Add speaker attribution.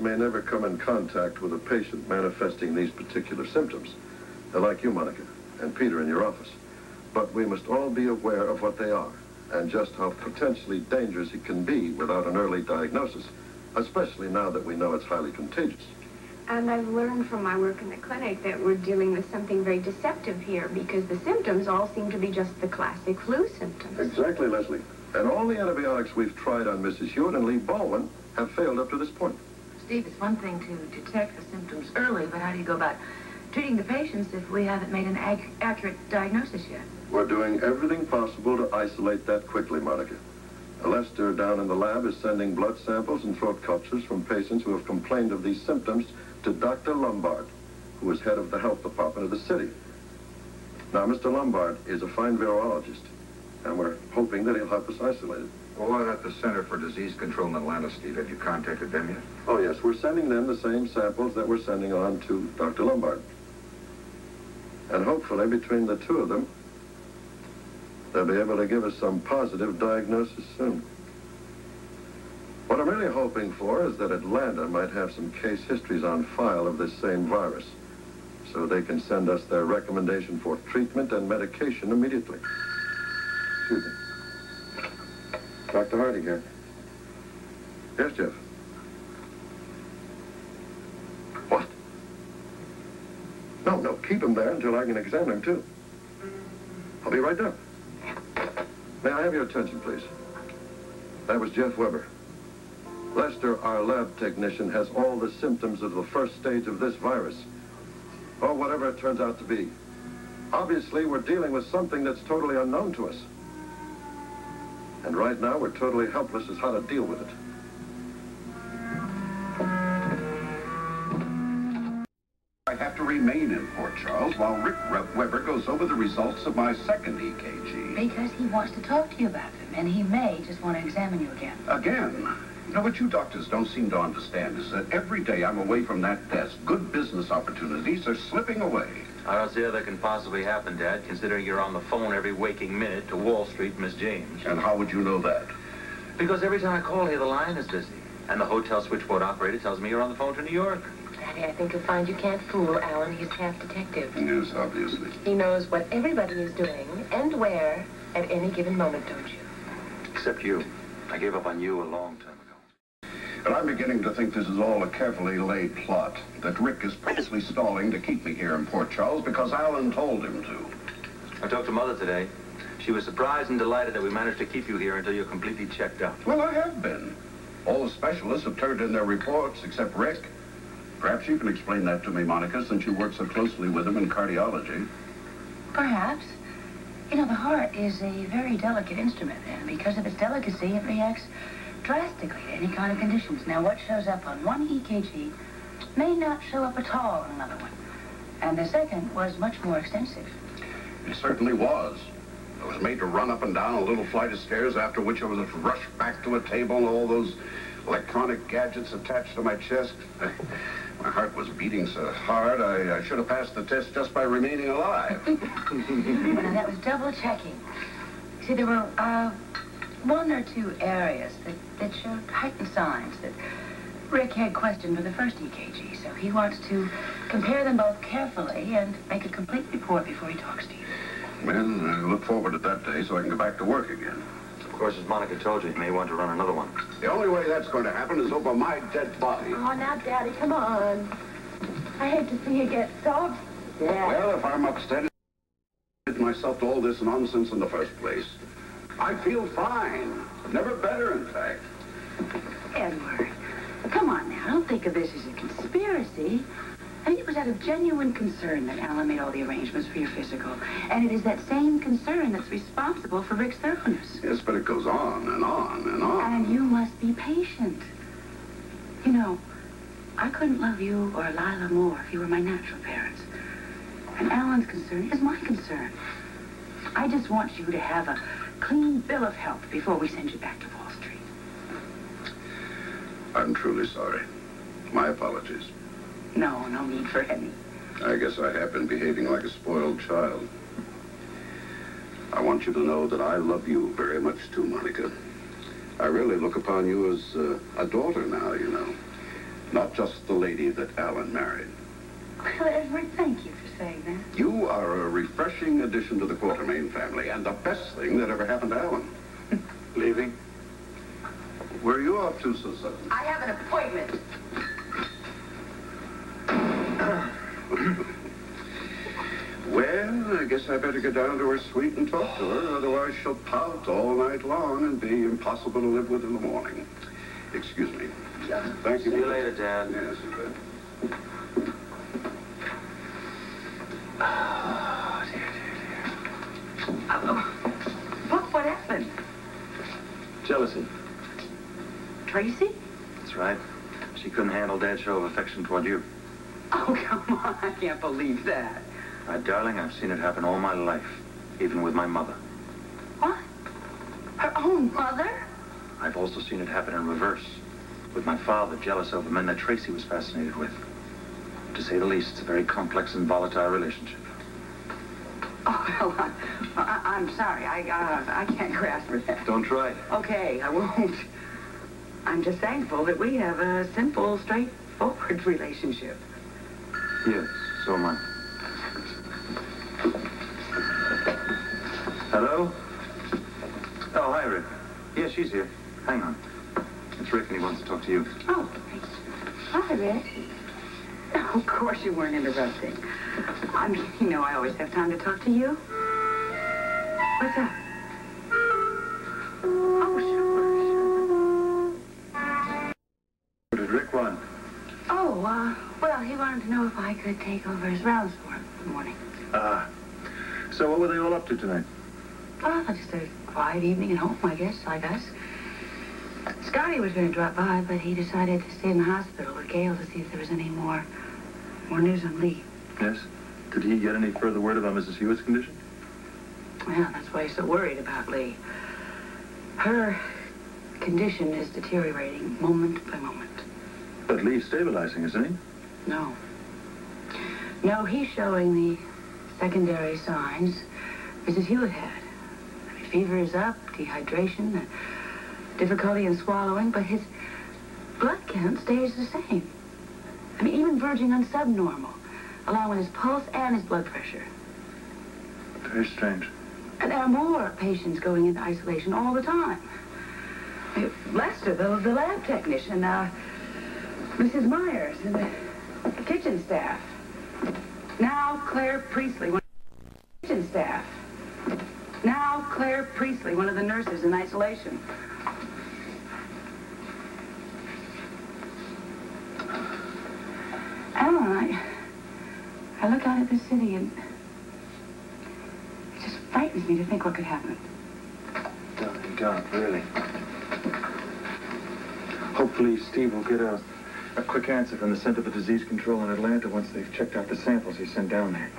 Speaker 1: may never come in contact with a patient manifesting these particular symptoms. They're like you, Monica, and Peter in your office. But we must all be aware of what they are and just how potentially dangerous it can be without an early diagnosis, especially now that we know it's highly contagious.
Speaker 2: And I've learned from my work in the clinic that we're dealing with something very deceptive here because the symptoms all seem to be just the classic flu symptoms.
Speaker 1: Exactly, Leslie. And all the antibiotics we've tried on Mrs. Hewitt and Lee Baldwin have failed up to this point.
Speaker 3: Steve, it's one thing to detect the symptoms early, but how do you go about treating the patients if we haven't made an accurate diagnosis yet?
Speaker 1: We're doing everything possible to isolate that quickly, Monica. Lester down in the lab is sending blood samples and throat cultures from patients who have complained of these symptoms to Dr. Lombard, who is head of the health department of the city. Now, Mr. Lombard is a fine virologist, and we're hoping that he'll help us isolate it.
Speaker 4: Well, what about the Center for Disease Control in Atlanta, Steve? Have you contacted them yet?
Speaker 1: Oh, yes, we're sending them the same samples that we're sending on to Dr. Lombard. And hopefully, between the two of them, they'll be able to give us some positive diagnosis soon. What I'm really hoping for is that Atlanta might have some case histories on file of this same virus, so they can send us their recommendation for treatment and medication immediately. Excuse me. Dr. Hardy here. Yes, Jeff. What? No, keep him there until I can examine him, too. I'll be right down. May I have your attention, please? That was Jeff Weber. Lester, our lab technician, has all the symptoms of the first stage of this virus, or whatever it turns out to be. Obviously, we're dealing with something that's totally unknown to us. And right now, we're totally helpless as how to deal with it.
Speaker 5: I have to remain in Port Charles while Rick Weber goes over the results of my second EKG.
Speaker 3: Because he wants to talk to you about them, and he may just want to examine you again.
Speaker 5: Again? You know, what you doctors don't seem to understand is that every day I'm away from that desk, good business opportunities are slipping away.
Speaker 6: I don't see how that can possibly happen, Dad, considering you're on the phone every waking minute to Wall Street, Miss James.
Speaker 5: And how would you know that?
Speaker 6: Because every time I call here, the line is busy. And the hotel switchboard operator tells me you're on the phone to New York.
Speaker 7: Daddy, I think you'll find you can't fool Alan. He's half detective.
Speaker 5: Yes, obviously.
Speaker 7: He knows what everybody is doing and where at any given moment, don't you?
Speaker 6: Except you. I gave up on you a long time ago.
Speaker 5: But I'm beginning to think this is all a carefully laid plot, that Rick is purposely stalling to keep me here in Port Charles because Alan told him to.
Speaker 6: I talked to Mother today. She was surprised and delighted that we managed to keep you here until you're completely checked out.
Speaker 5: Well, I have been. All the specialists have turned in their reports except Rick. Perhaps you can explain that to me, Monica, since you work so closely with him in cardiology.
Speaker 3: Perhaps. You know, the heart is a very delicate instrument, and because of its delicacy, it reacts drastically to any kind of conditions. Now, what shows up on one EKG may not show up at all on another one. And the second was much more extensive.
Speaker 5: It certainly was. I was made to run up and down a little flight of stairs, after which I was rushed back to a table, and all those electronic gadgets attached to my chest. My heart was beating so hard, I should have passed the test just by remaining alive.
Speaker 3: Well, that was double checking. See, there were one or two areas that showed heightened signs that Rick had questioned for the first EKG, so he wants to compare them both carefully and make a complete report before he talks to you.
Speaker 5: Well, I look forward to that day so I can go back to work again.
Speaker 6: Of course, as Monica told you, you may want to run another one.
Speaker 5: The only way that's going to happen is over my dead body.
Speaker 7: Oh, now, Daddy, come on. I hate to see you get soft. Yeah.
Speaker 5: Well, if I'm upset, I did myself to all this nonsense in the first place. I feel fine. Never better, in fact.
Speaker 3: Edward, come on now. Don't think of this as a conspiracy. I mean, it was out of genuine concern that Alan made all the arrangements for your physical. And it is that same concern that's responsible for Rick's thoroughness.
Speaker 5: Yes, but it goes on and on and on.
Speaker 3: And you must be patient. You know, I couldn't love you or Lila more if you were my natural parents. And Alan's concern is my concern. I just want you to have a clean bill of health before we send you back to Wall Street.
Speaker 5: I'm truly sorry. My apologies.
Speaker 3: No need for any.
Speaker 5: I guess I have been behaving like a spoiled child. I want you to know that I love you very much too, Monica. I really look upon you as a daughter now, you know. Not just the lady that Alan married.
Speaker 3: Well, Edward, thank you for saying that.
Speaker 5: You are a refreshing addition to the Quartermain family, and the best thing that ever happened to Alan.
Speaker 1: Leaving? Where are you off to so suddenly?
Speaker 3: I have an appointment.
Speaker 5: Well, I guess I better go down to her suite and talk to her, otherwise she'll pout all night long and be impossible to live with in the morning. Excuse me. Thank you.
Speaker 6: See you later, Dad.
Speaker 5: Yes, you bet.
Speaker 6: Oh, dear.
Speaker 3: What happened?
Speaker 6: Jealousy.
Speaker 3: Tracy?
Speaker 6: That's right. She couldn't handle Dad's show of affection toward you.
Speaker 3: Oh, come on. I can't believe that.
Speaker 6: My darling, I've seen it happen all my life, even with my mother.
Speaker 3: What? Her own mother?
Speaker 6: I've also seen it happen in reverse, with my father jealous over men that Tracy was fascinated with. To say the least, it's a very complex and volatile relationship.
Speaker 3: Oh, well, I'm sorry. I can't grasp for that.
Speaker 6: Don't try.
Speaker 3: Okay, I won't. I'm just thankful that we have a simple, straightforward relationship.
Speaker 6: Yes, so am I. Hello? Oh, hi, Rick. Yeah, she's here. Hang on. It's Rick, and he wants to talk to you.
Speaker 3: Oh, hi, Rick. No, of course you weren't interrupting. I mean, you know, I always have time to talk to you. What's up? Oh, sure.
Speaker 6: What did Rick want?
Speaker 3: Oh, well, he wanted to know if I could take over his rounds for him in the morning.
Speaker 6: So what were they all up to tonight?
Speaker 3: Oh, just a quiet evening at home, I guess, like us. Scotty was going to drop by, but he decided to stay in the hospital with Gail to see if there was any more news on Lee.
Speaker 6: Yes? Did he get any further word about Mrs. Hewitt's condition?
Speaker 3: Well, that's why he's so worried about Lee. Her condition is deteriorating moment by moment.
Speaker 6: But Lee's stabilizing, isn't he?
Speaker 3: No. No, he's showing the secondary signs Mrs. Hewitt had. I mean, fever is up, dehydration, difficulty in swallowing, but his blood count stays the same. I mean, even verging on subnormal, along with his pulse and his blood pressure.
Speaker 6: Very strange.
Speaker 3: And there are more patients going into isolation all the time. I mean, Lester, the lab technician, Mrs. Myers, and the kitchen staff. Now Claire Priestley, one of the kitchen staff. Now Claire Priestley, one of the nurses in isolation. Alan, I look out at the city and it just frightens me to think what could happen.
Speaker 6: Darling, God, really. Hopefully Steve will get a quick answer from the Center for Disease Control in Atlanta once they've checked out the samples he sent down there.